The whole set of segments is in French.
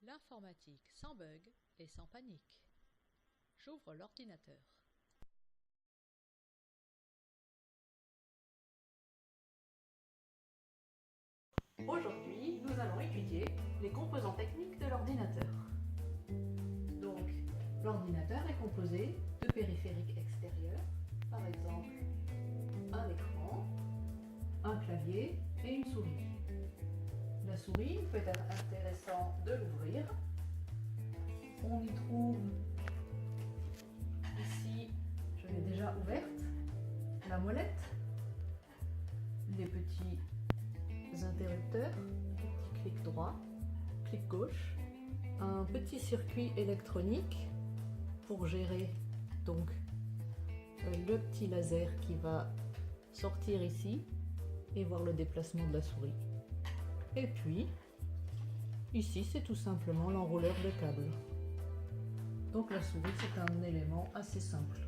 L'informatique sans bug et sans panique. J'ouvre l'ordinateur. Aujourd'hui, nous allons étudier les composants techniques de l'ordinateur. Donc, l'ordinateur est composé de périphériques extérieurs, par exemple un écran, un clavier et une souris. La souris, il peut être intéressant de l'ouvrir. On y trouve ici, je l'ai déjà ouverte, la molette, les petits interrupteurs, petit clic droit, clic gauche, un petit circuit électronique pour gérer donc le petit laser qui va sortir ici et voir le déplacement de la souris. Et puis ici c'est tout simplement l'enrouleur de câble. Donc la souris c'est un élément assez simple.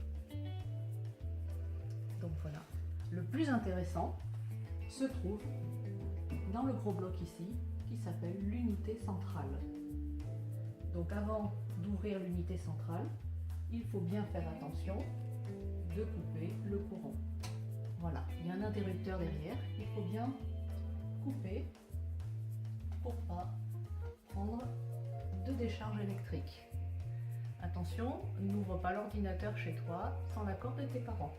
Donc voilà. Le plus intéressant se trouve dans le gros bloc ici qui s'appelle l'unité centrale. Donc avant d'ouvrir l'unité centrale, il faut bien faire attention de couper le courant. Voilà, il y a un interrupteur derrière, il faut bien couper pour ne pas prendre de décharge électrique. Attention, n'ouvre pas l'ordinateur chez toi sans l'accord de tes parents.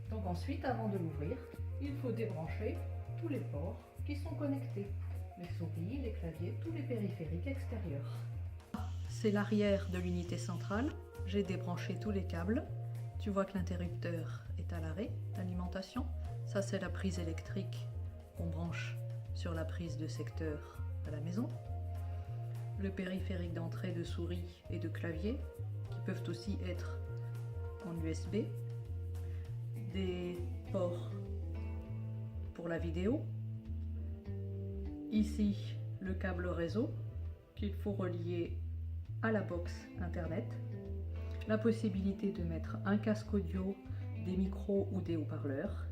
Donc ensuite, avant de l'ouvrir, il faut débrancher tous les ports qui sont connectés. Les souris, les claviers, tous les périphériques extérieurs. C'est l'arrière de l'unité centrale. J'ai débranché tous les câbles. Tu vois que l'interrupteur est à l'arrêt d'alimentation. Ça, c'est la prise électrique qu'on branche sur la prise de secteur à la maison. Le périphérique d'entrée de souris et de clavier, qui peuvent aussi être en USB. Des ports pour la vidéo. Ici, le câble réseau qu'il faut relier à la box internet. La possibilité de mettre un casque audio, des micros ou des haut-parleurs.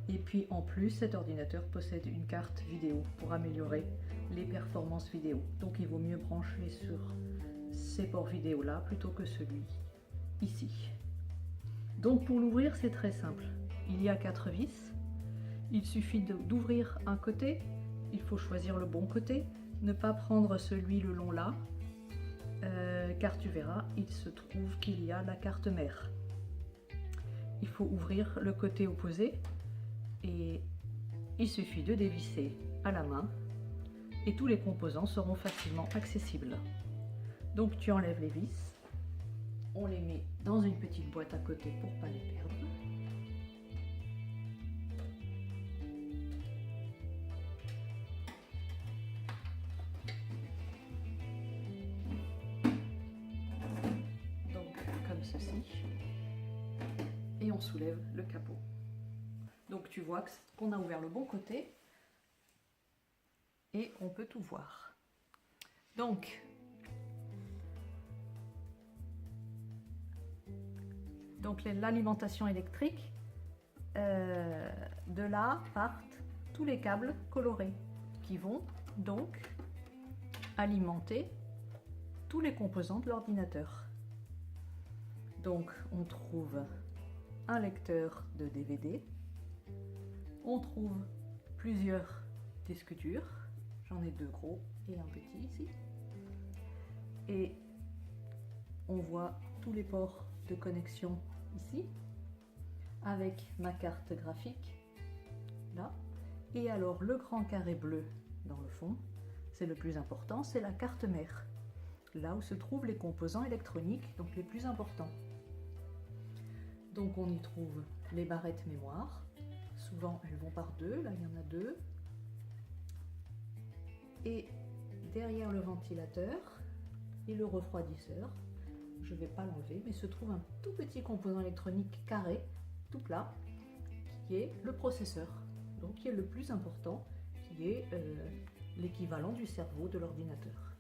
Et puis en plus, cet ordinateur possède une carte vidéo pour améliorer les performances vidéo. Donc il vaut mieux brancher sur ces ports vidéo là plutôt que celui ici. Donc pour l'ouvrir, c'est très simple. Il y a 4 vis. Il suffit d'ouvrir un côté. Il faut choisir le bon côté. Ne pas prendre celui le long là. Car tu verras, il se trouve qu'il y a la carte mère. Il faut ouvrir le côté opposé. Et il suffit de dévisser à la main. Et tous les composants seront facilement accessibles. Donc tu enlèves les vis. On les met dans une petite boîte à côté pour ne pas les perdre. Donc comme ceci. Et on soulève le capot. Donc tu vois qu'on a ouvert le bon côté et on peut tout voir. Donc l'alimentation électrique, de là partent tous les câbles colorés qui vont donc alimenter tous les composants de l'ordinateur. Donc on trouve un lecteur de DVD, on trouve plusieurs disques durs, j'en ai 2 gros et un petit ici, et on voit tous les ports de connexion ici, avec ma carte graphique là, et alors le grand carré bleu dans le fond, c'est le plus important, c'est la carte mère, là où se trouvent les composants électroniques, donc les plus importants. Donc on y trouve les barrettes mémoire, souvent elles vont par 2, là il y en a 2, et derrière le ventilateur et le refroidisseur, je ne vais pas l'enlever, mais se trouve un tout petit composant électronique carré, tout plat, qui est le processeur, donc qui est le plus important, qui est l'équivalent du cerveau de l'ordinateur.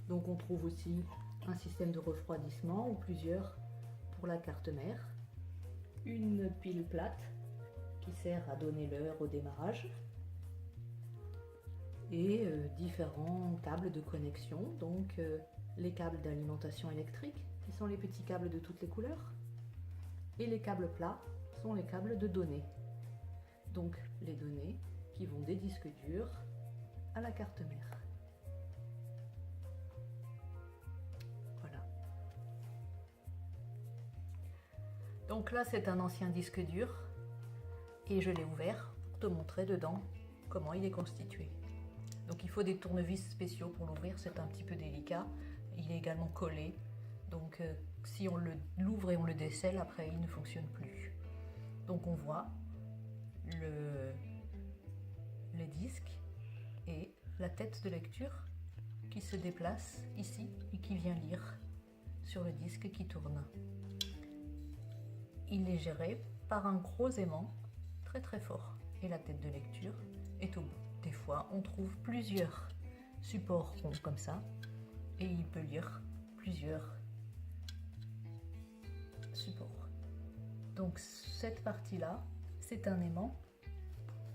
Donc on trouve aussi un système de refroidissement ou plusieurs pour la carte mère, une pile plate qui sert à donner l'heure au démarrage, et différents câbles de connexion, donc les câbles d'alimentation électrique qui sont les petits câbles de toutes les couleurs, et les câbles plats sont les câbles de données, donc les données qui vont des disques durs à la carte mère. Voilà. Donc là c'est un ancien disque dur et je l'ai ouvert pour te montrer dedans comment il est constitué. Donc il faut des tournevis spéciaux pour l'ouvrir, c'est un petit peu délicat. Il est également collé, donc si on l'ouvre et on le décèle, après il ne fonctionne plus. Donc on voit les disques et la tête de lecture qui se déplace ici et qui vient lire sur le disque qui tourne. Il est géré par un gros aimant très très fort et la tête de lecture est au bout. Des fois on trouve plusieurs supports ronds comme ça et il peut lire plusieurs supports. Donc cette partie là c'est un aimant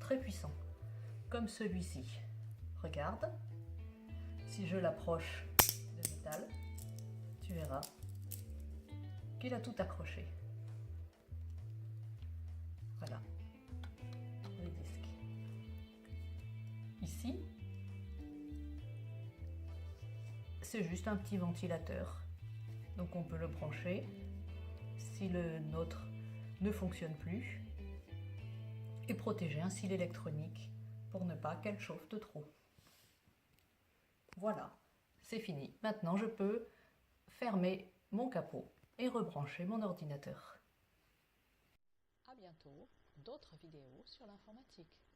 très puissant comme celui-ci. Regarde, si je l'approche de métal, tu verras qu'il a tout accroché. Voilà, les disques. Ici, c'est juste un petit ventilateur. Donc on peut le brancher si le nôtre ne fonctionne plus et protéger ainsi l'électronique pour ne pas qu'elle chauffe de trop. Voilà, c'est fini. Maintenant je peux fermer mon capot et rebrancher mon ordinateur. À bientôt, d'autres vidéos sur l'informatique.